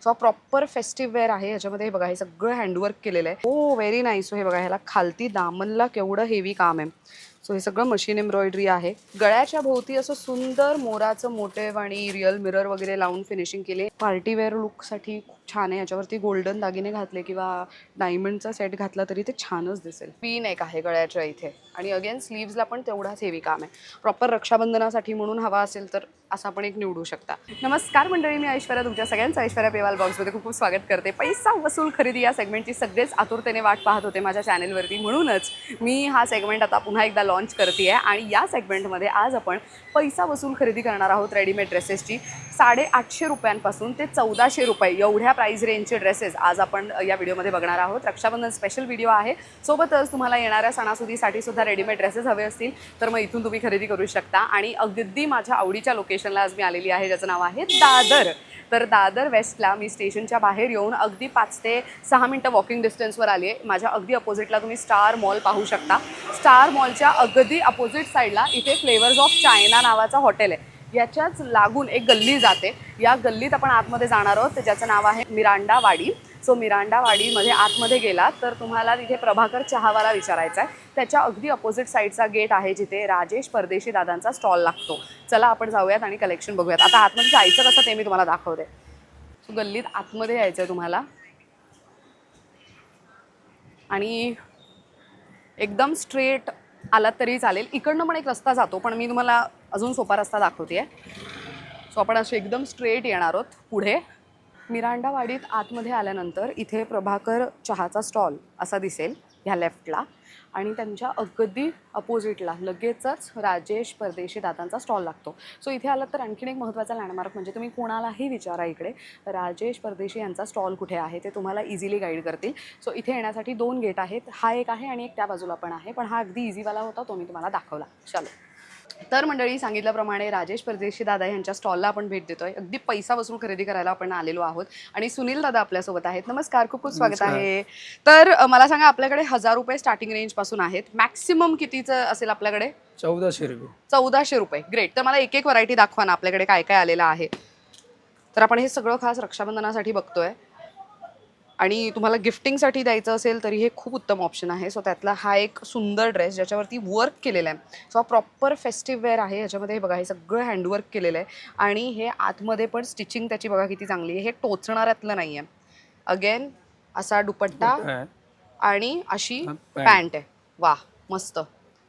So proper festive wear आहे. ह्याच्यामध्ये हे बघा, हे सगळं हँडवर्क केलेलं आहे. हो व्हेरी नाईस. हे बघा, ह्याला खालती दामनला केवढं हेवी काम आहे. सो हे सगळं मशीन एम्ब्रॉयडरी आहे. गळ्याच्या भोवती असं सुंदर मोराचं मोटिव्ह आणि रिअल मिरर वगैरे लावून फिनिशिंग केले. पार्टीवेअर लुकसाठी खूप छान आहे. याच्यावरती गोल्डन दागिने घातले किंवा डायमंडचा सेट घातला तरी ते छानच दिसेल. पी नेक आहे गळ्याच्या इथे आणि अगेन स्लीव्सला पण तेवढाच हेवी काम आहे. प्रॉपर रक्षाबंधनासाठी म्हणून हवा असेल तर असा पण एक निवडू शकता. नमस्कार मंडळी, मी ऐश्वर्या तुमच्या सगळ्यांचं ऐश्वर्या पेवाल ब्लॉग्समध्ये खूप खूप स्वागत करते. पैसा वसूल खरेदी या सेगमेंटची सगळेच आतुरतेने वाट पाहत होते माझ्या चॅनेलवरती, म्हणूनच मी हा सेगमेंट आता पुन्हा एकदा लॉन्च करते आहे. आणि या सेगमेंटमध्ये आज आपण पैसा वसूल खरेदी करणार आहोत रेडीमेड ड्रेसेसची. 850 रुपयांपासून ते 1400 रुपये एवढ्या प्राईस रेंजचे ड्रेसेस आज आपण या व्हिडिओमध्ये बघणार आहोत. रक्षाबंधन स्पेशल व्हिडिओ आहे. सोबतच तुम्हाला येणाऱ्या सणासुदीसाठी सुद्धा रेडीमेड ड्रेसेस हवे असतील तर मग इथून तुम्ही खरेदी करू शकता. आणि अगदी माझ्या आवडीच्या लोकेशनला आज मी आलेली आहे, ज्याचं नाव आहे दादर. तर दादर वेस्टला मी स्टेशनच्या बाहेर येऊन अगदी 5 ते 6 मिनटं वॉकिंग डिस्टन्सवर आली आहे. माझ्या अगदी अपोजिटला तुम्ही स्टार मॉल पाहू शकता. स्टार मॉलच्या अगदी अपोजिट साईडला इथे फ्लेवर्स ऑफ चायना नावाचा हॉटेल आहे. याच्याच लागून एक गल्ली जाते. या गल्लीत आपण आतमध्ये जाणार आहोत, ज्याचं नाव आहे मिरांडा वाडी. सो मिरांडा वाडीमध्ये आतमध्ये गेलात तर तुम्हाला तिथे प्रभाकर चहावाला विचारायचा आहे. त्याच्या अगदी अपोजिट साईडचा गेट आहे जिथे राजेश परदेशी दादांचा स्टॉल लागतो. चला आपण जाऊयात आणि कलेक्शन बघूयात. आता आतमध्ये जायचं कसं ते मी तुम्हाला दाखवते. सो गल्लीत आतमध्ये यायचं आहे तुम्हाला आणि एकदम स्ट्रेट आलात तरी चालेल. इकडनं पण एक रस्ता जातो, पण मी तुम्हाला अजून सोपा रस्ता दाखवते आहे. सो आपण असे एकदम स्ट्रेट येणार आहोत पुढे. मिरांडा वाडीत आतमध्ये आल्यानंतर इथे प्रभाकर चहाचा स्टॉल असा दिसेल ह्या लेफ्टला, आणि त्यांच्या अगदी अपोजिटला लगेचच राजेश परदेशी दादांचा स्टॉल लागतो. सो इथे आलात तर आणखीन एक महत्त्वाचा लँडमार्क म्हणजे तुम्ही कोणालाही विचारा इकडे राजेश परदेशी यांचा स्टॉल कुठे आहे, ते तुम्हाला इझिली गाईड करतील. सो इथे येण्यासाठी 2 गेट आहेत. हा एक आहे आणि एक त्या बाजूला पण आहे, पण हा अगदी इझीवाला होता, तो मी तुम्हाला दाखवला. चलो. तर मंडळी, सांगितल्याप्रमाणे राजेश परदेशी दादा यांच्या स्टॉलला आपण भेट देतोय. अगदी पैसा वसूल खरेदी करायला आपण आलेलो आहोत आणि सुनील दादा आपल्यासोबत आहेत. नमस्कार, खूप खूप स्वागत आहे. तर मला सांगा, आपल्याकडे 1000 रुपये स्टार्टिंग रेंज पासून आहेत. मॅक्सिमम कितीचं असेल आपल्याकडे? 1400 रुपये. 1400 रुपये. ग्रेट. तर मला एक एक व्हरायटी दाखवा ना, आपल्याकडे काय काय आलेलं आहे. तर आपण हे सगळं खास रक्षाबंधनासाठी बघतोय आणि तुम्हाला गिफ्टिंगसाठी द्यायचं असेल तरी हे खूप उत्तम ऑप्शन आहे. सो त्यातला हा एक सुंदर ड्रेस ज्याच्यावरती वर्क केलेलं आहे. सो हा प्रॉपर फेस्टिव्ह वेअर आहे. ह्याच्यामध्ये हे बघा, हे सगळं हँडवर्क केलेलं आहे आणि हे आतमध्ये पण स्टिचिंग त्याची बघा किती चांगली आहे. हे टोचणाऱ्यातलं नाही आहे. अगेन असा दुपट्टा आणि अशी पॅन्ट आहे. वाह, मस्त.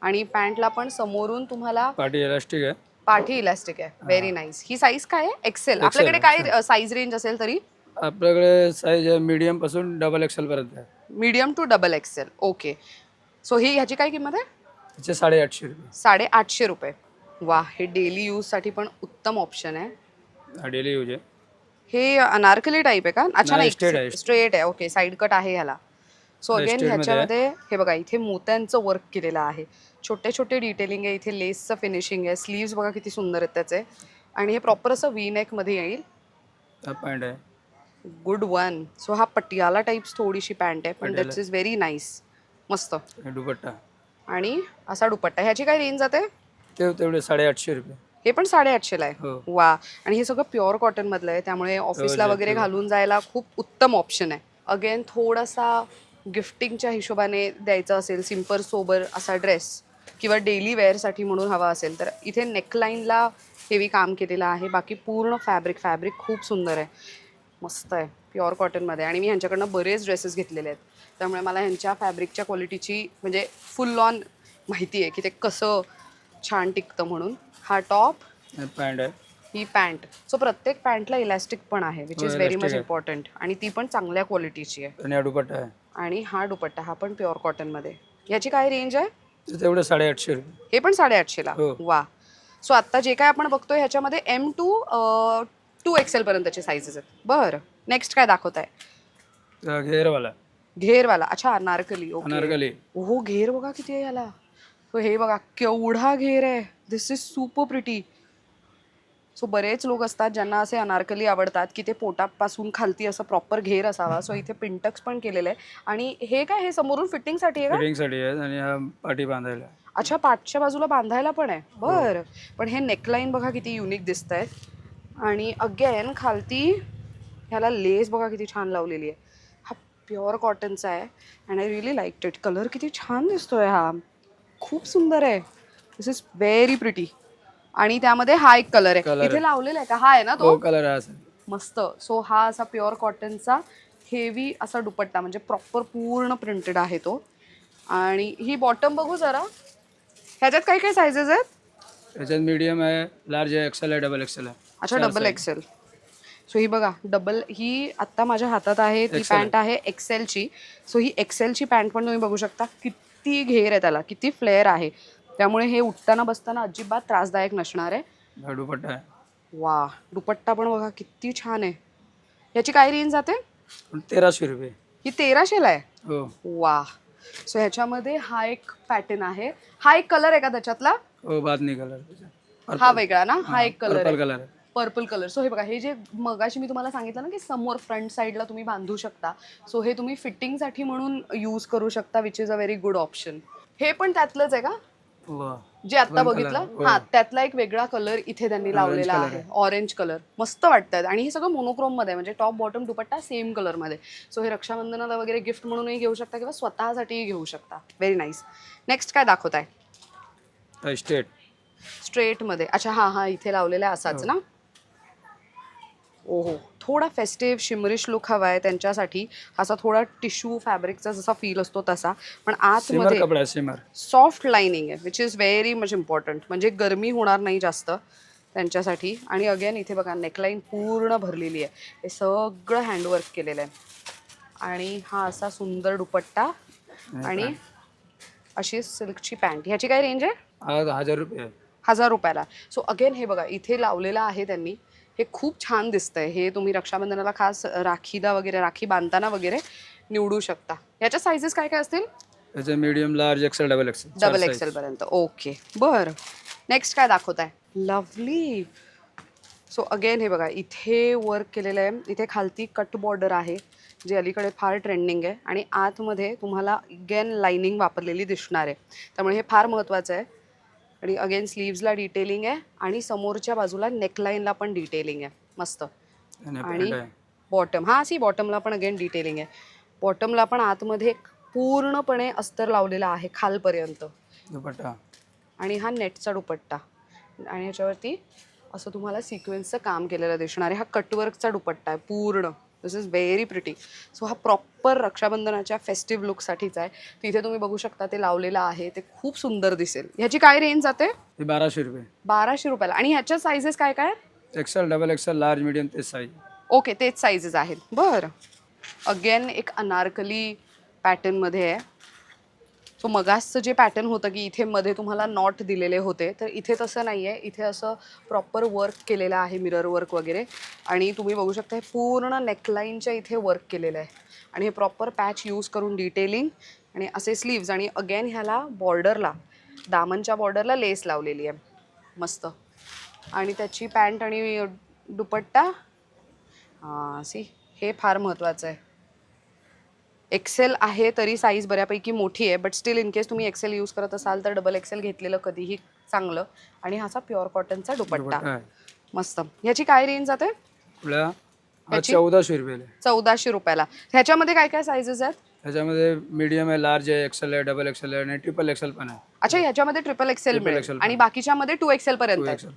आणि पॅन्टला पण समोरून तुम्हाला पाठी इलास्टिक आहे. पाठी इलास्टिक आहे. Very nice. ही साईज काय आहे? एक्सेल. आपल्याकडे काय साईज रेंज असेल तरी? आपल्याकडे साईज मीडियम पासून XXL पर्यंत आहे. Medium to XXL. Okay. So ही ह्याची काय किंमत आहे? त्याचे 850 रुपये. 850 रुपये. वा, हे डेली यूजसाठी पण उत्तम ऑप्शन आहे. डेली यूज आहे. हे अनारकली टाईप आहे का? अच्छा, नाही, स्ट्रेट आहे. स्ट्रेट आहे. ओके, साईड कट आहे ह्याला. सो अगेन ह्याच्यामध्ये हे बघा, इथे मोत्यांचं वर्क केलेलं आहे. छोटे छोटे डिटेलिंग आहे. इथे लेसचं फिनिशिंग आहे. स्लीव्स बघा किती सुंदर आहेत त्याचे. आणि हे प्रॉपर असं वी नेक मध्ये येईल. पॅन्ट आहे. Good one. सो हा पटियाला टाईप्स थोडीशी पॅन्ट आहे, पण दॅट्स इज व्हेरी नाईस. मस्त. दुपट्टा आणि असा दुपट्टा. ह्याची काय रेंज जाते? तेवढे 850 रुपये. हे पण 850 ला आहे. हो. वा. आणि हे सगळं प्युअर कॉटन मधलं आहे, त्यामुळे ऑफिसला वगैरे घालून जायला खूप उत्तम ऑप्शन आहे. अगेन थोडासा गिफ्टिंगच्या हिशोबाने द्यायचं असेल, सिम्पल सोबर असा ड्रेस किंवा डेली वेअरसाठी म्हणून हवा असेल तर इथे नेकलाईनला हेवी काम केलेलं आहे. बाकी पूर्ण फॅब्रिक खूप सुंदर आहे, मस्त आहे, प्युअर कॉटनमध्ये. आणि मी ह्यांच्याकडनं बरेच ड्रेसेस घेतलेले आहेत, त्यामुळे मला ह्यांच्या फॅब्रिकच्या क्वालिटीची म्हणजे फुल ऑन माहिती आहे की ते कसं छान टिकतं म्हणून. हा टॉप, पॅन्ट आहे. ही पॅन्ट. सो प्रत्येक पॅन्टला इलास्टिक पण आहे, which is very much important, आणि ती पण चांगल्या क्वालिटीची आहे. आणि दुपट्टा आहे. आणि हा दुपट्टा, हा पण प्युअर कॉटनमध्ये. ह्याची काय रेंज आहे? तेवढे 850 रुपये. हे पण 850 ला. हो. वा. सो आत्ता जे काय आपण बघतोय ह्याच्यामध्ये M to 2XL पर्यंतचे साईजेस आहेत. बरं, नेक्स्ट काय दाखवताय? घेरवाला. घेरवाला. अच्छा, अनारकली. ओके. अनारकली. हो, घेर बघा किती आहे ह्याला. सो हे बघा केवढा घेर आहे. This is super pretty. So बरेच लोक असतात ज्यांना असे अनारकली आवडतात की ते पोटापासून खालती असं प्रॉपर घेर असावा. सो इथे पिंटक्स पण केलेलं आहे. आणि हे काय, हे समोरून फिटिंगसाठी आहे का? फिटिंगसाठी आहे आणि हा पाठी बांधायला. अच्छा, पाठच्या बाजूला बांधायला पण आहे. बरं. पण हे नेकलाईन बघा किती युनिक दिसत आहे. आणि अगेन खालती ह्याला लेस बघा किती छान लावलेली आहे. हा प्युअर कॉटनचा आहे and I really like it. Colour किती छान दिसतोय हा, खूप सुंदर आहे. This is very pretty. आणि त्यामध्ये हा एक कलर आहे, कलर इथे लावलेला आहे का, हा आहे ना तो. हो कलर आहे असं. मस्त. सो हा असा प्युअर कॉटनचा हेवी असा दुपट्टा, म्हणजे प्रॉपर पूर्ण प्रिंटेड आहे तो. आणि ही बॉटम बघू जरा, ह्याच्यात काय काय सायझेस आहेत. त्याच्यात मीडियम आहे, लार्ज आहे, एक्सेल आहे, डबल एक्सेल आहे. अच्छा, डबल एक्सेल. सो ही बघा डबल, ही आत्ता माझ्या हातात आहे ती एक्सेल पॅन्ट आहे एक्सेलची. सो ही एक्सेलची पॅन्ट पण तुम्ही बघू शकता, किती घेर आहे त्याला, किती फ्लेअर आहे. त्यामुळे हे उठताना बसताना अजिबात त्रासदायक नसणार आहे. हा दुपट्टा आहे. वा, दुपट्टा पण बघा किती छान आहे. याची काय रेंज जाते. 1300 रुपये. ही 1300ला आहे. हो वा. सो ह्याच्यामध्ये हा एक पॅटर्न आहे, हा एक कलर आहे का त्याच्यातला. हो बादनी कलर. हा वेगळा ना, हा एक कलर पर्पल आहे, कलर आहे. Purple colour. सो हे बघा, हे जे मगाशी मी तुम्हाला सांगितलं ना की समोर फ्रंट साईडला तुम्ही बांधू शकता, सो हे तुम्ही फिटिंगसाठी म्हणून यूज करू शकता, which is a very good option. हे पण त्यातलंच आहे का वा. जे आता One बघितलं. color. हा, त्यातला एक वेगळा कलर इथे त्यांनी लावलेला color आहे, ऑरेंज कलर. मस्त वाटतात. आणि हे सगळं मोनोक्रोम मध्ये आहे, म्हणजे टॉप बॉटम दुपट्टा सेम कलर मध्ये. सो हे रक्षाबंधनाला वगैरे गिफ्ट म्हणूनही घेऊ शकता किंवा स्वतःसाठीही घेऊ शकता. Very nice. नेक्स्ट काय दाखवताय. स्टेट स्ट्रेट मध्ये. अच्छा, हा हा इथे लावलेला आहे असाच ना. ओहो, थोडा फेस्टिव्ह शिमरिश लुक हवा आहे त्यांच्यासाठी. असा थोडा टिश्यू फॅब्रिकचा जसा फील असतो तसा, पण सिमर आतमध्ये कपडा आहे, सिमर. सॉफ्ट लाइनिंग आहे, which is very much important. म्हणजे गरमी होणार नाही जास्त त्यांच्यासाठी. आणि अगेन इथे बघा नेकलाईन पूर्ण भरलेली आहे, हे सगळं हँडवर्क केलेलं आहे. आणि हा असा सुंदर दुपट्टा आणि अशी सिल्कची पॅन्ट. ह्याची काय रेंज आहे. हा 1000 रुपये आहे. 1000 रुपयाला. सो अगेन हे बघा इथे लावलेलं आहे त्यांनी, हे खूप छान दिसतंय. हे तुम्ही रक्षाबंधनाला खास राखीला वगैरे, राखी बांधताना वगैरे निवडू शकता. याच्या साईजेस काय काय असतील. त्याचे medium, large, XL, double XL. Double XL पर्यंत. ओके, बरं. नेक्स्ट काय दाखवताय. लवली. सो अगेन हे बघा इथे वर्क केलेलं आहे, इथे खालती कट बॉर्डर आहे जे अलीकडे फार ट्रेंडिंग आहे. आणि आतमध्ये तुम्हाला अगेन लाइनिंग वापरलेली दिसणार आहे, त्यामुळे हे फार महत्त्वाचं आहे. आणि अगेन स्लीव्सला डिटेलिंग आहे आणि समोरच्या बाजूला नेकलाईनला पण डिटेलिंग आहे. मस्त. आणि बॉटम, हा सी बॉटमला पण अगेन डिटेलिंग आहे. बॉटमला पण आतमध्ये पूर्णपणे अस्तर लावलेला आहे खालपर्यंत दुपट्टा. आणि हा नेटचा दुपट्टा. आणि ह्याच्यावरती असं तुम्हाला सिक्वेन्सचं काम केलेलं दिसणार आहे. हा कटवर्कचा दुपट्टा आहे पूर्ण. दिस इज व्हेरी प्रिटी. सो हा प्रॉपर रक्षाबंधनाच्या फेस्टिव्ह लुकसाठीच आहे. तिथे तुम्ही बघू शकता ते लावलेलं आहे, ते खूप सुंदर दिसेल. ह्याची काय रेंज जाते. 1200 रुपये. 1200 रुपयाला. आणि ह्याच्या साईजेस काय काय. XL, double XL, large, medium तेच साईज. ओके, तेच साईजेस आहेत. बरं. अगेन एक अनारकली पॅटर्नमध्ये आहे. सो मगासचं जे पॅटर्न होतं की इथे मध्ये तुम्हाला नॉट दिलेले होते, तर इथे तसं नाही आहे. इथे असं प्रॉपर वर्क केलेलं आहे, मिरर वर्क वगैरे. आणि तुम्ही बघू शकता हे पूर्ण नेकलाईनच्या इथे वर्क केलेलं आहे. आणि हे प्रॉपर पॅच यूज करून डिटेलिंग आणि असे स्लीव्ज. आणि अगेन ह्याला बॉर्डरला, दामनच्या बॉर्डरला लेस लावलेली आहे. मस्त. आणि त्याची पॅन्ट आणि दुपट्टा. हां सी, हे फार महत्त्वाचं आहे. एक्सेल आहे तरी साईज बऱ्यापैकी मोठी आहे, बट स्टील इन केस तुम्ही एक्सेल यूज करत असाल तर डबल एक्सेल घेतलेलं कधीही चांगलं. आणि हाचा प्युअर कॉटनचा दुपट्टा. मस्त. ह्याची काय रेंज जाते. 1400 रुपये. 1400 रुपयाला. ह्याच्यामध्ये काय काय साईजेस आहेत. ह्याच्यामध्ये मीडियम आहे, लार्ज आहे, एक्सेल आहे, डबल एक्सेल आहे आणि ट्रिपल एक्सेल पण आहे. अच्छा, ह्याच्यामध्ये ट्रिपल एक्सेल मिळेल XL आणि बाकीच्यामध्ये 2XL पर्यंत 2 आहे. एक्सेल.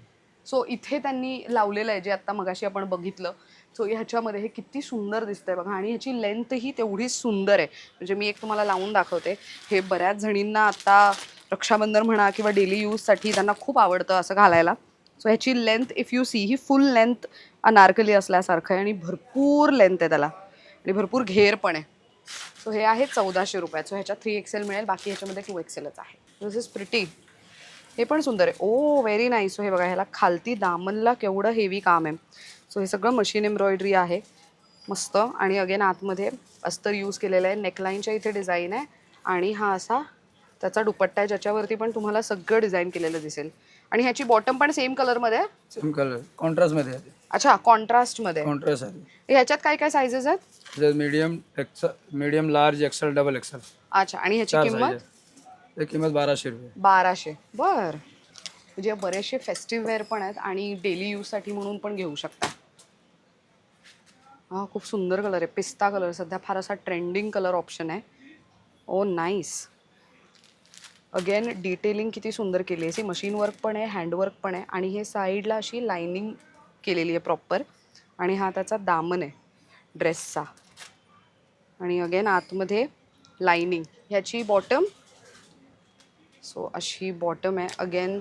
सो इथे त्यांनी लावलेलं आहे जे आता मगाशी आपण बघितलं. सो ह्याच्यामध्ये हे किती सुंदर दिसतंय बघा. आणि ह्याची लेंथही तेवढीच सुंदर आहे. म्हणजे मी एक तुम्हाला लावून दाखवते. हे बऱ्याच जणींना आता रक्षाबंधन म्हणा किंवा डेली यूजसाठी त्यांना खूप आवडतं असं घालायला. सो ह्याची लेंथ इफ यू सी, ही फुल लेंथ अनारकली असल्यासारखं आहे आणि भरपूर लेंथ आहे त्याला आणि भरपूर घेर पण आहे. सो हे आहे 1400 रुपयात. सो ह्याच्यात 3XL मिळेल, बाकी ह्याच्यामध्ये 2XLच आहे. This is pretty. हे पण सुंदर आहे. ओ व्हेरी नाईस. सो हे बघा ह्याला खालती दामनला केवढं हेवी काम आहे. सो हे सगळं मशीन एम्ब्रॉयडरी आहे. मस्त. आणि अगेन आतमध्ये अस्तर यूज केलेलं आहे. नेकलाईनच्या इथे डिझाईन आहे आणि हा असा त्याचा दुपट्टा आहे ज्याच्यावरती पण तुम्हाला सगळं डिझाईन केलेलं दिसेल. आणि ह्याची बॉटम पण सेम कलरमध्ये आहे. सेम कलर, कॉन्ट्रास्टमध्ये आहे. अच्छा, कॉन्ट्रास्टमध्ये. कॉन्ट्रास्ट आहे. ह्याच्यात काय काय साईजेस आहेत. त्याच्यात medium, large, XL, double XL. अच्छा. आणि ह्याची 4 किंमत. साईज. किंमत 1200 रुपये. 1200. बरं. म्हणजे बरेचसे फेस्टिव्ह वेअर पण आहेत आणि डेली यूजसाठी म्हणून पण घेऊ शकता. हा खूप सुंदर कलर आहे, पिस्ता कलर सध्या फार असा ट्रेंडिंग कलर ऑप्शन आहे. ओ नाईस. अगेन डिटेलिंग किती सुंदर केली आहे. मशीन वर्क पण आहे, हँडवर्क पण आहे आणि हे साईडला अशी लाइनिंग केलेली आहे प्रॉपर. आणि हा त्याचा दामन आहे ड्रेसचा. आणि अगेन आतमध्ये लाइनिंग. ह्याची बॉटम, सो अशी बॉटम आहे अगेन.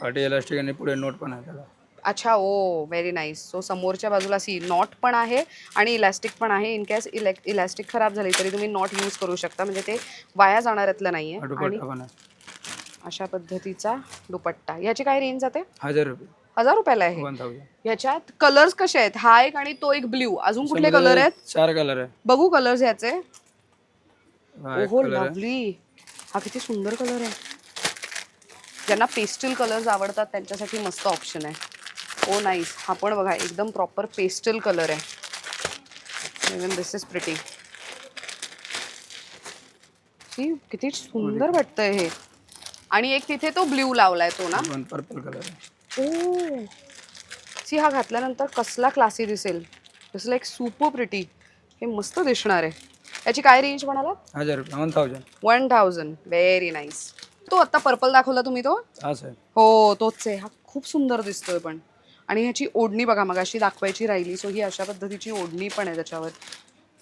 पाठी इलास्टिक आणि पुढे नोट पण आहे त्याला. अच्छा, ओ व्हेरी नाईस. सो समोरच्या बाजूला नॉट पण आहे आणि इलास्टिक पण आहे. इन केस इलास्टिक खराब झाली तरी तुम्ही नॉट यूज करू शकता, म्हणजे ते वाया जाणाऱ्यातलं नाही आहे. आणि दुपट्टा पण आहे. अशा पद्धतीचा दुपट्टा. याची काय रेंज जाते? 1000 रुपये. 1000 रुपयाला आहे. 1000. ह्याच्यात कलर्स कसे आहेत? हा एक आणि तो एक ब्ल्यू. अजून कुठले कलर आहेत? 4 कलर आहे. बघू कलर्स ह्याचे. हा एक ओहो कलर आहे. लवली. हा किती सुंदर कलर आहे. ज्यांना पेस्टल कलर्स आवडतात त्यांच्यासाठी मस्त ऑप्शन आहे. ओ नाईस. हा पण बघा एकदम प्रॉपर पेस्टल कलर आहे. Even this is pretty. किती सुंदर वाटतंय हे. आणि एक तिथे तो ब्ल्यू लावलाय तो ना. पण पर्पल कलर आहे. ओ हा घातल्यानंतर कसला क्लासी दिसेल. दिस लाईक सुपर प्रिटी. हे मस्त दिसणार आहे. याची काय रेंज म्हणाला? 1000 रुपये. 1000. 1000. Very nice. तो आता पर्पल दाखवला तुम्ही तो? हा सर. हो तोच आहे. हा खूप सुंदर दिसतोय पण. आणि ह्याची ओढणी बघा, मगाशी दाखवायची राहिली. सो ही अशा पद्धतीची ओढणी पण आहे त्याच्यावर,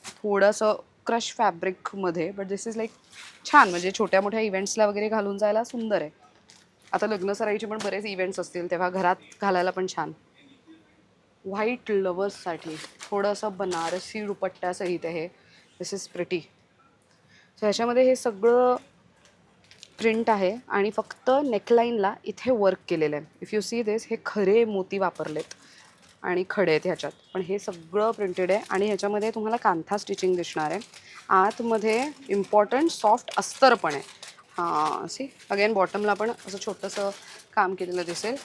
थोडंसं क्रश फॅब्रिकमध्ये. बट दिस इज लाईक छान, म्हणजे छोट्या मोठ्या इव्हेंट्सला वगैरे घालून जायला सुंदर आहे. आता लग्न सराईचे पण बरेच इव्हेंट्स असतील तेव्हा घरात घालायला पण छान. व्हाईट लवर्ससाठी थोडंसं बनारसी दुपट्ट्यासहित आहे. This is pretty. सो ह्याच्यामध्ये हे सगळं प्रिंट आहे आणि फक्त नेकलाईनला इथे वर्क केलेलं आहे. इफ यू सी दिस, हे खरे मोती वापरलेत आणि खडे आहेत ह्याच्यात, पण हे सगळं प्रिंटेड आहे. आणि ह्याच्यामध्ये तुम्हाला कांथा स्टिचिंग दिसणार आहे. आतमध्ये इम्पॉर्टंट सॉफ्ट अस्तर पण आहे. हां अगेन बॉटमला पण असं छोटंसं काम केलेलं दिसेल.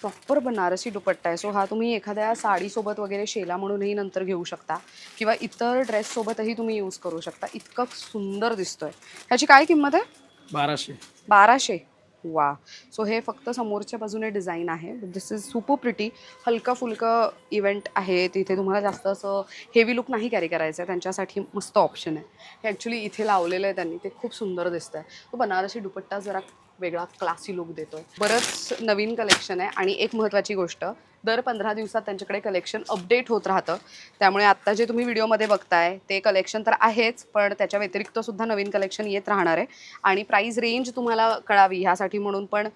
प्रॉपर बनारसी दुपट्टा आहे. सो हा तुम्ही एखाद्या साडीसोबत वगैरे शेला म्हणूनही नंतर घेऊ शकता किंवा इतर ड्रेससोबतही तुम्ही यूज करू शकता. इतकं सुंदर दिसतोय. ह्याची काय किंमत आहे? 1200. 1200. वा. सो हे फक्त समोरच्या बाजूने डिझाईन आहे. This is super pretty. हलका फुलकं इव्हेंट आहे तिथे, तुम्हाला जास्त असं हेवी लुक नाही कॅरी करायचं आहे त्यांच्यासाठी मस्त ऑप्शन आहे. हे ॲक्च्युली इथे लावलेलं आहे त्यांनी, ते खूप सुंदर दिसतं आहे. तो बनारसी दुपट्टा जरा वेगळा क्लासी लुक देतोय. बरंच नवीन कलेक्शन आहे. आणि एक महत्त्वाची गोष्ट, दर 15 दिवसात त्यांच्याकडे कलेक्शन अपडेट होत राहतं. त्यामुळे आत्ता जे तुम्ही व्हिडिओमध्ये बघताय ते कलेक्शन तर आहेच, पण त्याच्या व्यतिरिक्त सुद्धा नवीन कलेक्शन येत राहणार आहे. आणि प्राईस रेंज तुम्हाला कळावी ह्यासाठी म्हणून पण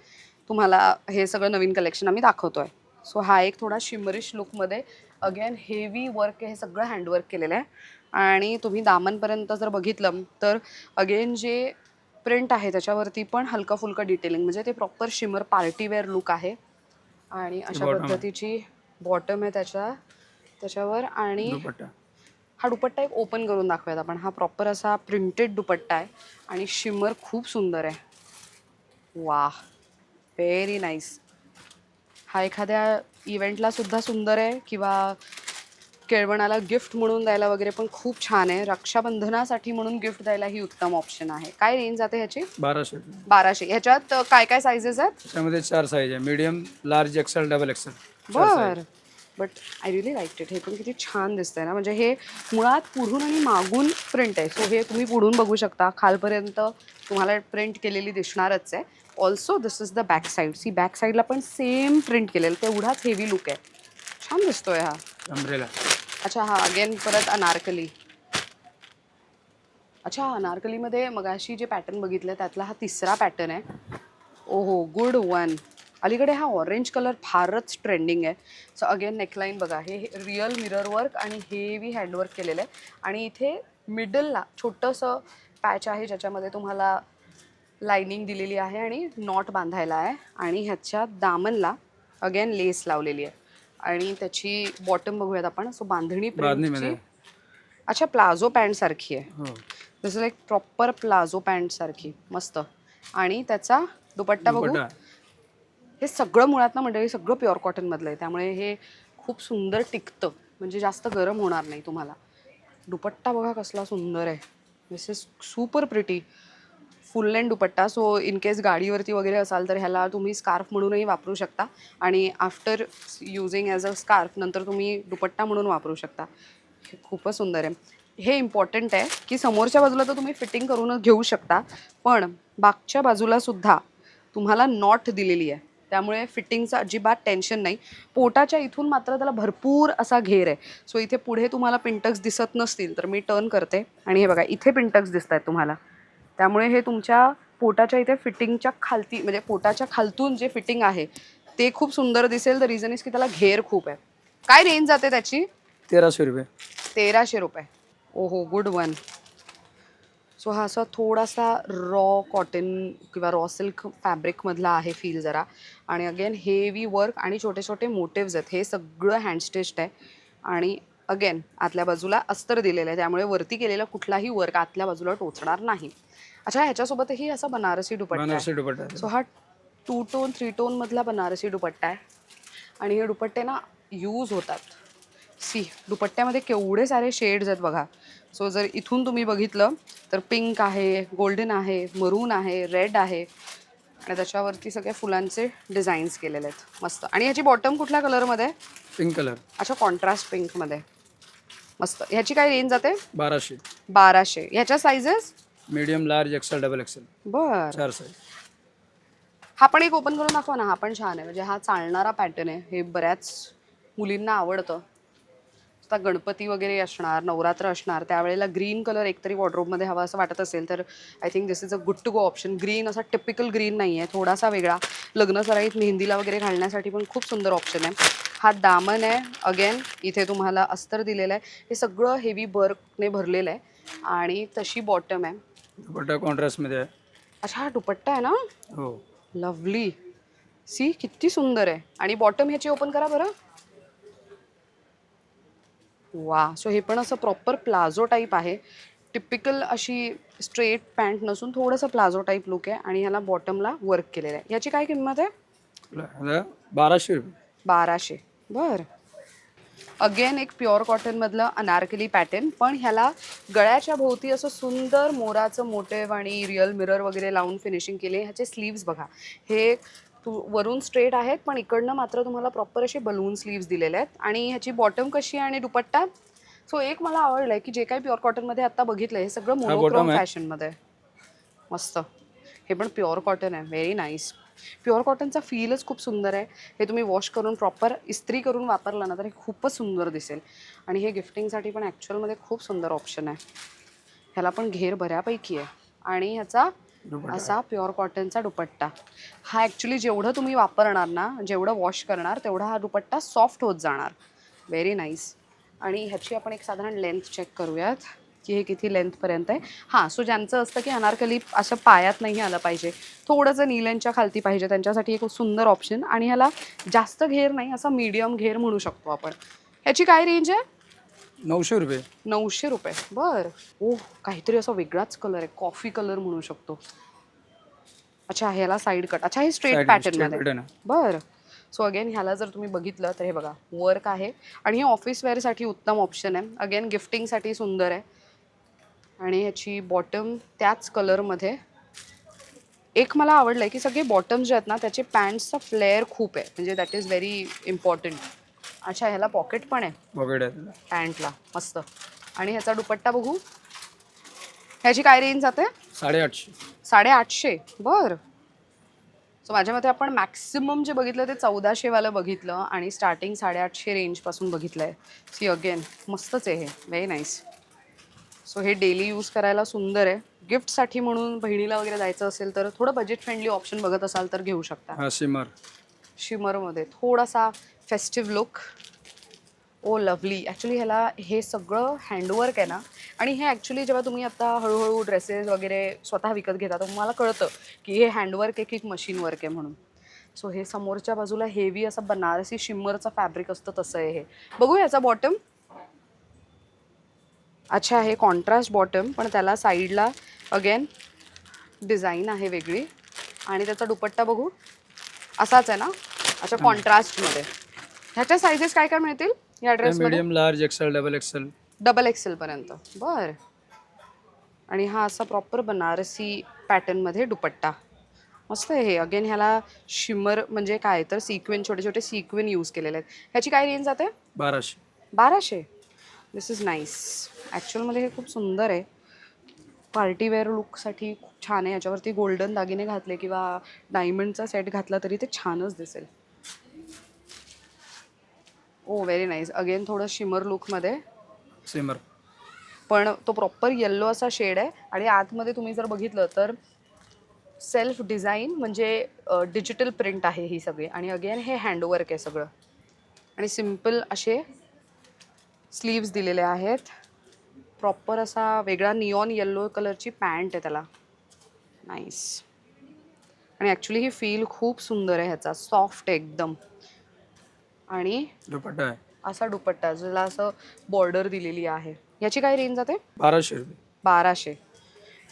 तुम्हाला हे सगळं नवीन कलेक्शन आम्ही दाखवतोय. सो हा एक थोडा शिमरिश लुकमध्ये अगेन हेवी वर्क आहे. हे सगळं हँडवर्क केलेलं आहे. आणि तुम्ही दामनपर्यंत जर बघितलं तर अगेन जे प्रिंट आहे त्याच्यावरती पण हलका फुलका डिटेलिंग, म्हणजे ते प्रॉपर शिमर पार्टीवेअर लुक आहे. आणि अशा पद्धतीची बॉटम आहे त्याच्यावर. आणि दुपट्टा. हा दुपट्टा एक ओपन करून दाखवूयात आपण. हा प्रॉपर असा प्रिंटेड दुपट्टा आहे आणि शिमर खूप सुंदर आहे. वा व्हेरी नाईस. हा एखाद्या इव्हेंटला सुद्धा सुंदर आहे किंवा केळवणाला गिफ्ट म्हणून द्यायला वगैरे पण खूप छान आहे. रक्षाबंधनासाठी म्हणून गिफ्ट द्यायला ही उत्तम ऑप्शन आहे. काय रेंज जाते ह्याची? 1200. 1200. ह्याच्यात काय काय साईजेस आहेत? त्याच्यामध्ये 4 साईज आहे. Medium, large, XL, double XL. बर. But I really like it. हे पण किती छान दिसतंय ना. म्हणजे हे मुळात पुढून आणि मागून प्रिंट आहे. सो हे तुम्ही पुढून बघू शकता, खालपर्यंत तुम्हाला प्रिंट केलेली दिसणारच आहे. Also this is the back side. Back साईडला पण सेम प्रिंट केलेलं, तेवढाच हेवी लुक आहे. छान दिसतोय हा. अम्ब्रेला. अच्छा हा अगेन परत अनारकली. अच्छा अनारकलीमध्ये मगाशी जे पॅटर्न बघितलं त्यातला हा तिसरा पॅटर्न आहे. ओहो गुड वन. अलीकडे हा ऑरेंज कलर फारच ट्रेंडिंग आहे. सो अगेन नेकलाईन बघा, हे रिअल मिरर वर्क आणि हेवी हँडवर्क केलेलं आहे. आणि इथे मिडलला छोटंसं पॅच आहे ज्याच्यामध्ये तुम्हाला लाइनिंग दिलेली आहे आणि नॉट बांधायला आहे. आणि ह्याच्या दामनला अगेन लेस लावलेली आहे. आणि त्याची बॉटम बघूयात आपण. सो बांधणी प्रिंटची. अच्छा प्लाझो पॅन्ट सारखी आहे. जसं लाईक प्रॉपर प्लाझो पॅन्ट सारखी मस्त. आणि त्याचा दुपट्टा बघू. हे सगळं मुळात ना मंडळी सगळं प्युअर कॉटनमधलं आहे, त्यामुळे हे खूप सुंदर टिकतं, म्हणजे जास्त गरम होणार नाही तुम्हाला. दुपट्टा बघा कसला सुंदर आहे. This is super pretty. Full length dupatta. So in case गाडीवरती वगैरे असाल तर ह्याला तुम्ही स्कार्फ म्हणूनही वापरू शकता. आणि after using as a scarf नंतर तुम्ही दुपट्टा म्हणून वापरू शकता. हे खूपच सुंदर आहे. हे इम्पॉर्टंट आहे की समोरच्या बाजूला तर तुम्ही फिटिंग करूनच घेऊ शकता, पण मागच्या बाजूला सुद्धा तुम्हाला नॉट दिलेली आहे, त्यामुळे फिटिंगचं अजिबात टेन्शन नाही. पोटाच्या इथून मात्र त्याला भरपूर असा घेर आहे. सो इथे पुढे तुम्हाला पिंटक्स दिसत नसतील तर मी टर्न करते आणि हे बघा इथे पिंटक्स दिसत आहेत तुम्हाला, त्यामुळे हे तुमच्या पोटाच्या इथे फिटिंगच्या खालती म्हणजे पोटाच्या खालतून जे फिटिंग आहे ते खूप सुंदर दिसेल. द रिझन इज की त्याला घेर खूप आहे. काय रेंज जाते त्याची? 1300 रुपये. 1300 रुपये. ओहो, गुड वन. सो हा असा थोडासा रॉ कॉटन किंवा रॉ सिल्क फॅब्रिकमधला आहे फील जरा. आणि अगेन हेवी वर्क आणि छोटे छोटे मोटिव्ज आहेत. हे सगळं हँडस्टिच्ड आहे. आणि अगेन आतल्या बाजूला अस्तर दिलेलं आहे, त्यामुळे वरती केलेला कुठलाही वर्क आतल्या बाजूला टोचणार नाही. अच्छा, ह्याच्यासोबतही असा बनारसी दुपट्टा बनारसी आहे. दुपट्टा आहे. सो हा 2 टोन 3 टोनमधला बनारसी दुपट्टा आहे. आणि हे दुपट्टे ना यूज होतात. सी दुपट्ट्यामध्ये केवढे सारे शेड्स आहेत बघा. सो जर इथून तुम्ही बघितलं तर पिंक आहे, गोल्डन आहे, मरून आहे, रेड आहे आणि त्याच्यावरती सगळ्या फुलांचे डिझाईन्स केलेले आहेत. मस्त. आणि ह्याची बॉटम कुठल्या कलरमध्ये? Pink colour. अच्छा, कॉन्ट्रास्ट पिंकमध्ये. मस्त. ह्याची काय रेंज जाते? 1200. 1200. ह्याच्या साईजेस? Medium, large, XL, double XL. बर. 4 साईज. हा पण एक ओपन करून दाखवा ना. हा पण छान आहे, म्हणजे हा चालणारा पॅटर्न आहे. हे बऱ्याच मुलींना आवडतं. आता गणपती वगैरे असणार, नवरात्र असणार, त्यावेळेला ग्रीन कलर एकतरी वॉर्डरोबमध्ये हवा असं वाटत असेल तर I think this is a good to go option. Green असा टिपिकल ग्रीन नाही आहे, थोडासा वेगळा. लग्न सराईत मेहंदीला वगैरे घालण्यासाठी पण खूप सुंदर ऑप्शन आहे. हा दामन आहे. अगेन इथे तुम्हाला अस्तर दिलेलं आहे. हे सगळं हेवी वर्कने भरलेलं आहे आणि तशी बॉटम आहे. दुपट्टा कॉन्ट्रास्टमध्ये आहे. अच्छा, हा दुपट्टा आहे ना. हो. लवली. सी किती सुंदर आहे. आणि बॉटम ह्याची ओपन करा बरं. वा. सो हे पण असं प्रॉपर प्लाझो टाईप आहे. टिपिकल अशी स्ट्रेट पॅन्ट नसून थोडंसं प्लाझो टाईप लुक आहे आणि ह्याला बॉटमला वर्क केलेलं आहे. याची काय किंमत आहे? 1200 रुपये. 1200. बरं. अगेन एक प्युअर कॉटनमधलं अनारकली पॅटर्न, पण ह्याला गळ्याच्या भोवती असं सुंदर मोराचं मोटिव्ह आणि रिअल मिरर वगैरे लावून फिनिशिंग केली. ह्याचे स्लीव्स बघा. हे वरून स्ट्रेट आहेत, पण इकडनं मात्र तुम्हाला प्रॉपर असे बलून स्लीव्स दिलेले आहेत. आणि ह्याची बॉटम कशी आहे आणि दुपट्टा? सो एक मला आवडलं आहे की जे काही प्युअर कॉटनमध्ये आत्ता बघितलं हे सगळं मोनोक्रोम फॅशनमध्ये. मस्त. हे पण प्युअर कॉटन आहे. Very nice. प्युअर कॉटनचा फीलच खूप सुंदर आहे. हे तुम्ही वॉश करून प्रॉपर इस्त्री करून वापरला ना तर हे खूपच सुंदर दिसेल. आणि हे गिफ्टिंगसाठी पण ॲक्च्युअलमध्ये खूप सुंदर ऑप्शन आहे. ह्याला पण घेर बऱ्यापैकी आहे. आणि ह्याचा असा प्युअर कॉटनचा दुपट्टा. हा ॲक्च्युली जेवढं तुम्ही वापरणार ना, जेवढं वॉश करणार तेवढा हा दुपट्टा सॉफ्ट होत जाणार. Very nice. आणि ह्याची आपण एक साधारण लेंथ चेक करूयात की हे किती लेंथपर्यंत आहे. हां, सो ज्यांचं असतं की अनारकली असं पायात नाही आलं पाहिजे, थोडंसं नीलेंच्या खालती पाहिजे, त्यांच्यासाठी एक सुंदर ऑप्शन. आणि ह्याला जास्त घेर नाही, असा मीडियम घेर म्हणू शकतो आपण. ह्याची काय रेंज आहे? 900 रुपये. 900 रुपये. बरं. ओह, काहीतरी असा वेगळाच कलर आहे, कॉफी कलर म्हणू शकतो. अच्छा, ह्याला साईड कट. अच्छा, हे स्ट्रेट पॅटर्नमध्ये. बरं. सो अगेन ह्याला जर तुम्ही बघितलं तर हे बघा वर्क आहे आणि हे ऑफिस वेअरसाठी उत्तम ऑप्शन आहे. अगेन गिफ्टिंगसाठी सुंदर आहे. आणि ह्याची बॉटम त्याच कलरमध्ये. एक मला आवडलं आहे की सगळे बॉटम्स जे आहेत ना त्याचे पॅन्ट्सचा फ्लेअर खूप आहे, म्हणजे दॅट इज व्हेरी इम्पॉर्टंट. अच्छा, ह्याला पॉकेट पण आहे पॉकेट आहे पॅन्टला. मस्त. आणि ह्याचा दुपट्टा बघू. ह्याची काय रेंज जाते? 850. 850. बरं. सो माझ्या मते आपण मॅक्सिमम जे बघितलं ते 1400वालं बघितलं आणि स्टार्टिंग 850 रेंजपासून बघितलं आहे. सी अगेन मस्तच आहे हे. Very nice. सो हे डेली यूज करायला सुंदर आहे. गिफ्टसाठी म्हणून बहिणीला वगैरे जायचं असेल तर थोडं बजेट फ्रेंडली ऑप्शन बघत असाल तर घेऊ शकता. हा शिमर. शिमरमध्ये थोडासा festive look. Oh lovely. Actually ह्याला हे सगळं हँडवर्क आहे ना. आणि हे ॲक्च्युली जेव्हा तुम्ही आता हळूहळू ड्रेसेस वगैरे स्वतः विकत घेता तर तुम्हाला कळतं की हे हँडवर्क आहे की मशीन वर्क आहे म्हणून. सो हे समोरच्या बाजूला हेवी असं बनारसी शिम्मरचं फॅब्रिक असतं तसं आहे हे. बघू याचा बॉटम. अच्छा, हे कॉन्ट्रास्ट बॉटम, पण त्याला साईडला अगेन डिझाईन आहे वेगळी. आणि त्याचा दुपट्टा बघू. असाच आहे ना. अच्छा, कॉन्ट्रास्टमध्ये. ह्याच्या साईजेस काय काय मिळतील या ड्रेसमध्ये? Medium, large, XL, double XL. Double एक्सेलपर्यंत. बरं. आणि हा असा प्रॉपर बनारसी पॅटर्नमध्ये दुपट्टा. मस्त आहे हे. अगेन ह्याला शिमर म्हणजे काय तर सिक्वेन, छोटे छोटे सिक्वेन यूज केलेले आहेत. ह्याची काय रेंज जाते? 1200. 1200. दिस इज नाईस. ॲक्च्युअलमध्ये हे खूप सुंदर आहे. पार्टीवेअर लुकसाठी खूप छान आहे. याच्यावरती गोल्डन दागिने घातले किंवा डायमंडचा सेट घातला तरी ते छानच दिसेल. ओ व्हेरी नाईस. अगेन थोडं शिमर लुकमध्ये, सिमर. पण तो प्रॉपर येल्लो असा शेड आहे आणि आतमध्ये तुम्ही जर बघितलं तर सेल्फ डिझाईन म्हणजे डिजिटल प्रिंट आहे ही सगळी. आणि अगेन हे हँडवर्क आहे सगळं आणि सिम्पल असे स्लीव्स दिलेले आहेत. प्रॉपर असा वेगळा निऑन येल्लो कलरची पॅन्ट आहे त्याला. नाईस. आणि ॲक्च्युली ही फील खूप सुंदर आहे ह्याचा. सॉफ्ट आहे एकदम. आणि दुपट्टा आहे असा दुपट्टा ज्याला असं बॉर्डर दिलेली आहे. याची काय रेंज जाते? 1200 रुपये. 1200.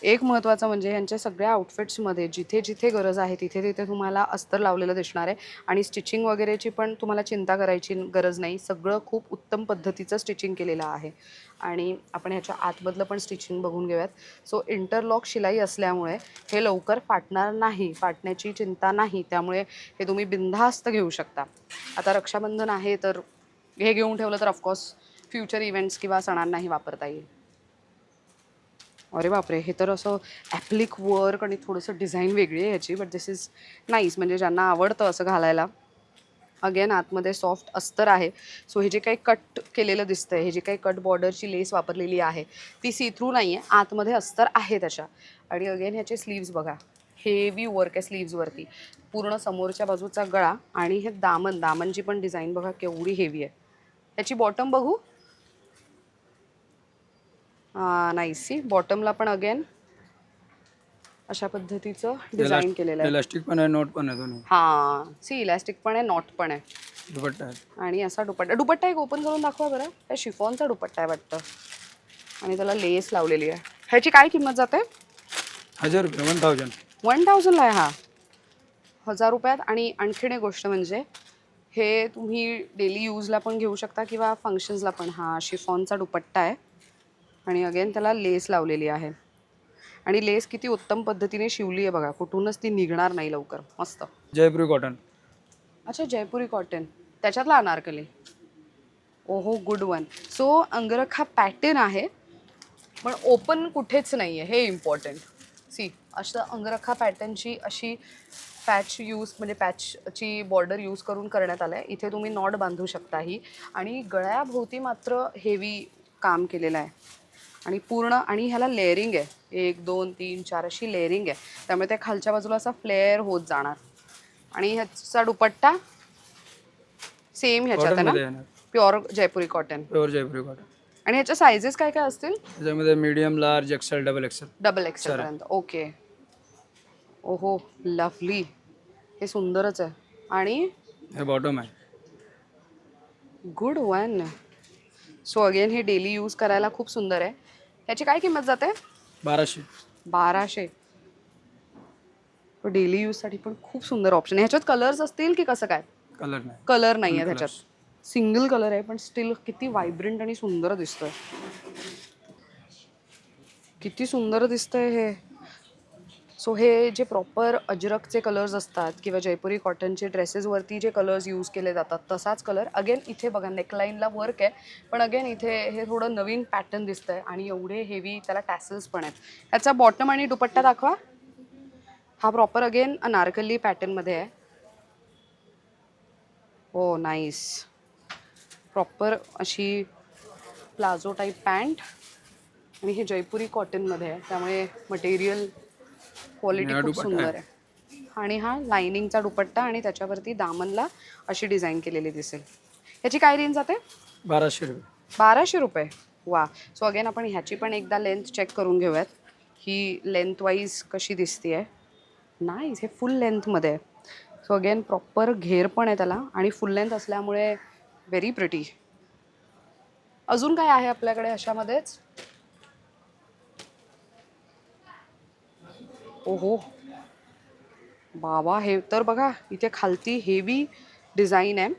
एक महत्त्वाचं म्हणजे ह्यांच्या सगळ्या आउटफिट्समध्ये जिथे जिथे गरज आहे तिथे तिथे तुम्हाला अस्तर लावलेलं दिसणार आहे. आणि स्टिचिंग वगैरेची पण तुम्हाला चिंता करायची गरज नाही. सगळं खूप उत्तम पद्धतीचं स्टिचिंग केलेलं आहे. आणि आपण ह्याच्या आतमधलं पण स्टिचिंग बघून घेऊयात. सो इंटरलॉक शिलाई असल्यामुळे हे लवकर फाटणार नाही, फाटण्याची चिंता नाही. त्यामुळे हे तुम्ही बिनधास्त घेऊ शकता. आता रक्षाबंधन आहे तर हे घेऊन ठेवलं तर ऑफकोर्स फ्युचर इव्हेंट्स किंवा सणांनाही वापरता येईल. अरे बापरे, हे तर असं ॲप्लिक वर्क आणि थोडंसं डिझाईन वेगळी आहे ह्याची. But this is nice. म्हणजे ज्यांना आवडतं असं घालायला. अगेन आतमध्ये सॉफ्ट अस्तर आहे. सो हे जे काही कट केलेलं दिसतंय, हे जे काही कट बॉर्डरची लेस वापरलेली आहे ती सी थ्रू नाही आहे. आतमध्ये अस्तर आहे त्याच्या. आणि अगेन ह्याचे स्लीव्ज बघा, हेवी वर्क आहे स्लीव्जवरती. पूर्ण समोरच्या बाजूचा गळा आणि हे दामनची पण डिझाईन बघा केवढी हेवी आहे. त्याची बॉटम बघू. नाईस. सी बॉटमला पण अगेन अशा पद्धतीचं डिझाईन केलेलं आहे. इलास्टिक पण आहे, नोट पण आहे दोन्ही. हां, सी इलॅस्टिक पण आहे, नॉट पण आहे. दुपट्टा आहे. आणि असा दुपट्टा एक ओपन करून दाखवा बरं. हा शिफॉनचा दुपट्टा आहे वाटतं आणि त्याला लेस लावलेली आहे. ह्याची काय किंमत जाते? 1000 रुपये. 1000. 1000ला आहे हा. 1000 रुपयात. आणि आणखीन एक गोष्ट म्हणजे हे तुम्ही डेली यूजला पण घेऊ शकता किंवा फंक्शन्सला पण. हा शिफॉनचा दुपट्टा आहे आणि अगेन त्याला लेस लावलेली आहे. आणि लेस किती उत्तम पद्धतीने शिवली आहे बघा. कुठूनच ती निघणार नाही लवकर. मस्त. जयपुरी कॉटन. अच्छा, जयपुरी कॉटन. त्याच्यातला अनारकली. ओहो, गुड वन. सो अंगरखा पॅटर्न आहे पण ओपन कुठेच नाही आहे, हे इम्पॉर्टंट. सी असं अंगरखा पॅटर्नची अशी पॅच यूज म्हणजे पॅचची बॉर्डर यूज करून करण्यात आलं आहे. इथे तुम्ही नॉट बांधू शकता ही. आणि गळ्याभोवती मात्र हेवी काम केलेलं आहे. आणि पूर्ण आणि ह्याला लेअरिंग आहे. 1 2 3 4 अशी लेअरिंग आहे. त्यामुळे त्या खालच्या बाजूला असा फ्लेअर होत जाणार. आणि ह्याचा दुपट्टा सेम ह्याच्यात आहे ना, कॉटनमध्ये येणार. Pure Jaipuri cotton. Pure Jaipuri cotton. आणि ह्याच्या सायझेस काय काय असतील? त्याच्यामध्ये medium, large, XL, double XL. Double XL पर्यंत. ओके. ओहो, लवली. हे सुंदरच आहे. आणि हे बॉटम आहे. Good one. सो अगेन हे डेली यूज करायला खूप सुंदर आहे. ह्याची काय किंमत जाते? 1200. 1200. डेली यूजसाठी पण खूप सुंदर ऑप्शन आहे. ह्याच्यात कलर्स असतील की कसं काय? कलर नाही. कलर नाही आहे Full त्याच्यात. colors. सिंगल कलर आहे पण स्टील किती व्हायब्रंट आणि सुंदर दिसतोय. किती सुंदर दिसतंय हे. सो हे जे प्रॉपर अजरकचे कलर्स असतात किंवा जयपुरी कॉटनचे ड्रेसेसवरती जे कलर्स यूज केले जातात तसाच कलर. अगेन इथे बघा नेकलाईनला वर्क आहे पण अगेन इथे हे थोडं नवीन पॅटर्न दिसतंय आणि एवढे हेवी त्याला टॅसल्स पण आहेत. ह्याचा बॉटम आणि दुपट्टा दाखवा. हा प्रॉपर अगेन अनारकली पॅटर्नमध्ये आहे. हो, नाईस. प्रॉपर अशी प्लाझो टाईप पॅन्ट आणि हे जयपुरी कॉटनमध्ये आहे त्यामुळे मटेरियल क्वालिटी हा खूप दुपट्टा सुंदर आहे. आहे. आणि हा लाइनिंगचा दुपट्टा आणि त्याच्यावरती दामनला अशी डिझाईन केलेली दिसेल. ह्याची काय रेंज जाते? 1200 रुपये. 1200 रुपये. वा. सो अगेन आपण ह्याची पण एकदा लेंथ चेक करून घेऊयात. ही लेंथ वाईज कशी दिसते आहे. नाईस. हे फुल लेंथमध्ये आहे. सो अगेन प्रॉपर घेर पण आहे त्याला आणि फुल लेंथ असल्यामुळे व्हेरी प्रिटी. अजून काय आहे आपल्याकडे अशामध्येच? ओहो बाबा, हे तर बघा इथे खालती हेवी डिझाईन आहे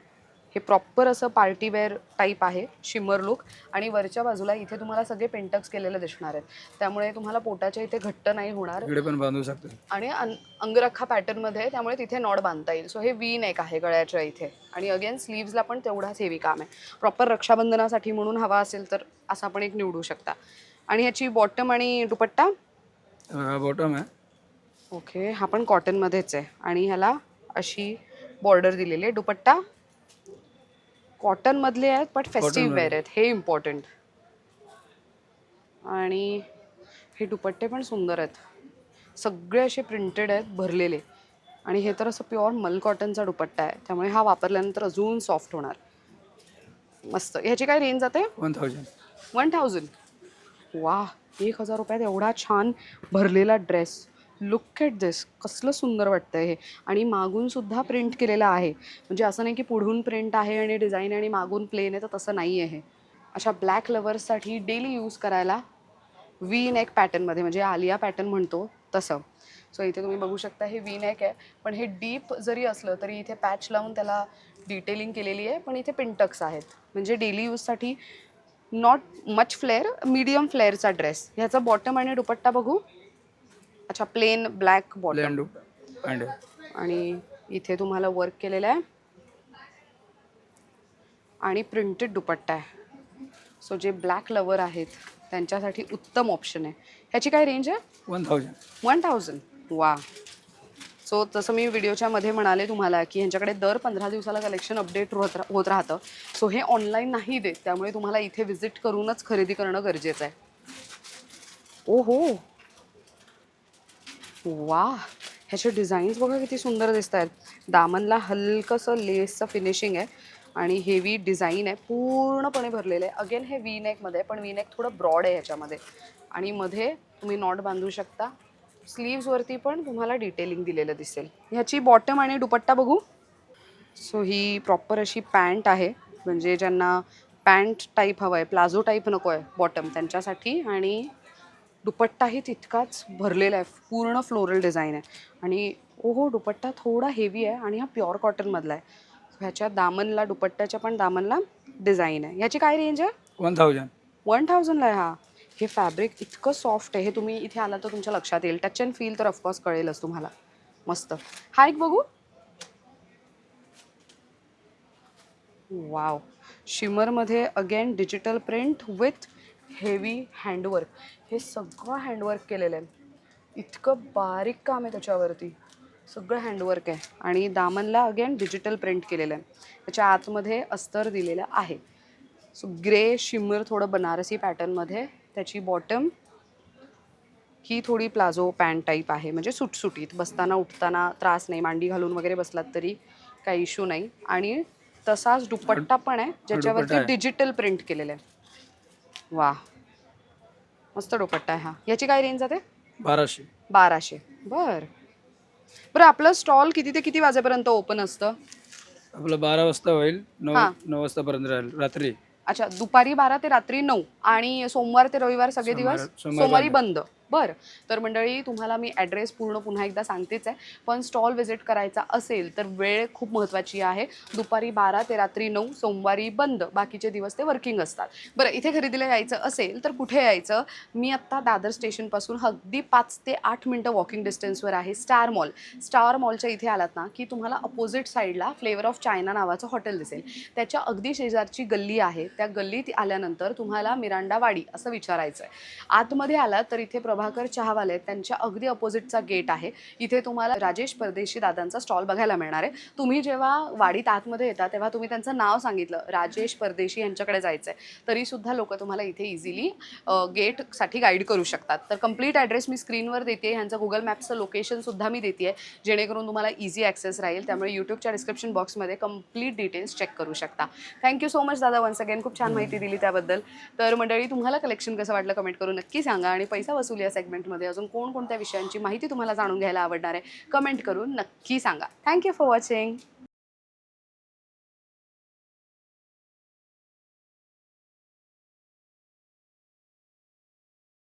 हे प्रॉपर असं पार्टीवेअर टाईप आहे, शिमर लुक. आणि वरच्या बाजूला इथे तुम्हाला सगळे पेंटक्स केलेले दिसणार आहेत, त्यामुळे तुम्हाला पोटाच्या इथे घट्ट नाही होणार. इकडे पण बांधू शकतो. आणि अंगरखा पॅटर्नमध्ये आहे, त्यामुळे तिथे नॉट बांधता येईल. सो हे वी नेक आहे गळ्याच्या इथे. आणि अगेन स्लीव्सला पण तेवढाच हेवी काम आहे. प्रॉपर रक्षाबंधनासाठी म्हणून हवा असेल तर असा पण एक निवडू शकता. आणि ह्याची बॉटम आणि दुपट्टा बॉटम आहे. ओके, हा पण कॉटनमध्येच आहे आणि ह्याला अशी बॉर्डर दिलेली आहे. दुपट्टा कॉटनमधले आहेत बट फेस्टिव्ह वेअर आहेत, हे इम्पॉर्टंट. आणि हे दुपट्टे पण सुंदर आहेत, सगळे असे प्रिंटेड आहेत, भरलेले. आणि हे तर असं प्युअर मल कॉटनचा दुपट्टा आहे, त्यामुळे हा वापरल्यानंतर अजून सॉफ्ट होणार. मस्त. ह्याची काय रेंज जाते? 1000. 1000. वा, 1000 रुपयात एवढा छान भरलेला ड्रेस. लुक ॲट दिस, कसलं सुंदर वाटतं हे. आणि मागून सुद्धा प्रिंट केलेलं आहे, म्हणजे असं नाही की पुढून प्रिंट आहे आणि डिझाईन आणि मागून प्लेन आहे, तर तसं नाही आहे. अशा ब्लॅक लवर्ससाठी डेली यूज करायला वी नेक पॅटर्नमध्ये, म्हणजे आलिया पॅटर्न म्हणतो तसं. सो इथे तुम्ही बघू शकता हे वी नेक आहे, पण हे डीप जरी असलं तरी इथे पॅच लावून त्याला डिटेलिंग केलेली आहे. पण इथे पिंटक्स आहेत, म्हणजे डेली यूजसाठी नॉट मच फ्लेअर, मीडियम फ्लेअरचा ड्रेस. ह्याचा बॉटम आणि दुपट्टा बघू. अच्छा, प्लेन ब्लॅक बॉटम आणि इथे तुम्हाला वर्क केलेलं आहे आणि प्रिंटेड दुपट्टा आहे. सो जे ब्लॅक लवर आहेत त्यांच्यासाठी उत्तम ऑप्शन आहे. ह्याची काय रेंज आहे? 1000. वा. सो तसं मी व्हिडिओच्या मध्ये म्हणाले तुम्हाला की ह्यांच्याकडे दर 15 दिवसाला कलेक्शन अपडेट होत राहतं. सो हे ऑनलाईन नाही देत, त्यामुळे तुम्हाला इथे व्हिजिट करूनच खरेदी करणं गरजेचं आहे. ओहो, वा, ह्याचे डिझाईन्स बघा किती सुंदर दिसत आहेत. दामनला हलकंसं लेसचं फिनिशिंग आहे आणि हेवी डिझाईन आहे, पूर्णपणे भरलेलं आहे. अगेन हे वी नेकमध्ये, पण वी नेक थोडं ब्रॉड आहे ह्याच्यामध्ये. आणि मध्ये तुम्ही नॉट बांधू शकता. स्लीव्सवरती पण तुम्हाला डिटेलिंग दिलेलं दिसेल. ह्याची बॉटम आणि दुपट्टा बघू. सो ही प्रॉपर अशी पॅन्ट आहे, म्हणजे ज्यांना पॅन्ट टाईप हवं आहे, प्लाझो टाईप नको आहे बॉटम, त्यांच्यासाठी. आणि दुपट्टाही तितकाच भरलेला आहे, पूर्ण फ्लोरल डिझाईन आहे. आणि ओहो, दुपट्टा थोडा हेवी आहे आणि हा प्युअर कॉटनमधला आहे. ह्याच्या दामनला, दुपट्ट्याच्या पण दामनला डिझाईन आहे. ह्याची काय रेंज आहे? 1000ला आहे हा. हे फॅब्रिक इतकं सॉफ्ट आहे, हे तुम्ही इथे आला तर तुमच्या लक्षात येईल. टच अँड फील तर ऑफकोर्स कळेलच तुम्हाला. मस्त. हा एक बघू. वाव, शिमरमध्ये again digital print with heavy handwork. हे सगळं हँडवर्क केलेलं आहे, इतकं बारीक काम आहे त्याच्यावरती, सगळं हँडवर्क आहे. आणि दामनला अगेन डिजिटल प्रिंट केलेलं आहे. त्याच्या आतमध्ये अस्तर दिलेलं आहे. सो ग्रे शिमर थोडं बनारसी पॅटर्नमध्ये. त्याची बॉटम ही थोडी प्लाझो पॅन्ट टाईप आहे, म्हणजे सुटसुटीत, बसताना उठताना त्रास नाही, मांडी घालून वगैरे बसलात तरी काही इश्यू नाही. आणि तसाच दुपट्टा पण आहे ज्याच्यावरती डिजिटल प्रिंट केलेलं आहे. वा, मस्त दुपट्टा आहे हा. याची काय रेंज जाते? 1200. बरं, आपलं स्टॉल किती ते किती वाजेपर्यंत ओपन असतं? आपलं 12 वाजता होईल, 9 वाजतापर्यंत राहील रात्री. अच्छा, दुपारी 12 ते रात्री 9. आणि सोमवार ते रविवार सगळे दिवस सोमवारी बंद. बरं, तर मंडळी तुम्हाला मी ॲड्रेस पूर्ण पुन्हा एकदा सांगतेच आहे, पण स्टॉल व्हिजिट करायचा असेल तर वेळ खूप महत्त्वाची आहे. दुपारी 12 ते रात्री 9, सोमवारी बंद, बाकीचे दिवस ते वर्किंग असतात. बरं, इथे खरेदीला यायचं असेल तर कुठे यायचं? मी आत्ता दादर स्टेशनपासून अगदी 5 ते 8 मिनटं वॉकिंग डिस्टन्सवर आहे स्टार मॉल. स्टार मॉलच्या इथे आलात ना की तुम्हाला अपोजिट साईडला फ्लेवर ऑफ चायना नावाचं हॉटेल दिसेल. त्याच्या अगदी शेजारची गल्ली आहे, त्या गल्लीत आल्यानंतर तुम्हाला मिरांडा वाडी असं विचारायचं आहे. आतमध्ये आलात तर इथे प्रभाकर चहावाले, त्यांच्या अगदी अपोजिटचा गेट आहे. इथे तुम्हाला राजेश परदेशी दादांचा स्टॉल बघायला मिळणार आहे. तुम्ही जेव्हा वाडीत आतमध्ये येता तेव्हा तुम्ही त्यांचं नाव सांगितलं, राजेश परदेशी यांच्याकडे जायचं आहे, तरीसुद्धा लोक तुम्हाला इथे इझिली गेटसाठी गाईड करू शकतात. तर कंप्लीट ॲड्रेस मी स्क्रीनवर देते, ह्यांचं गुगल मॅप्सचं लोकेशनसुद्धा मी देते आहे, जेणेकरून तुम्हाला इझी ॲक्सेस राहील. त्यामुळे यूट्यूबच्या डिस्क्रिप्शन बॉक्समध्ये कंप्लीट डिटेल्स चेक करू शकता. थँक्यू सो मच दादा, वन्स अगेन खूप छान माहिती दिली त्याबद्दल. तर मंडळी, तुम्हाला कलेक्शन कसं वाटलं कमेंट करून नक्की सांगा. आणि पैसा वसूल या सेगमेंटमध्ये अजून कोणकोणत्या विषयांची माहिती तुम्हाला जाणून घ्यायला आवडणार आहे कमेंट करून नक्की सांगा. Thank you for watching.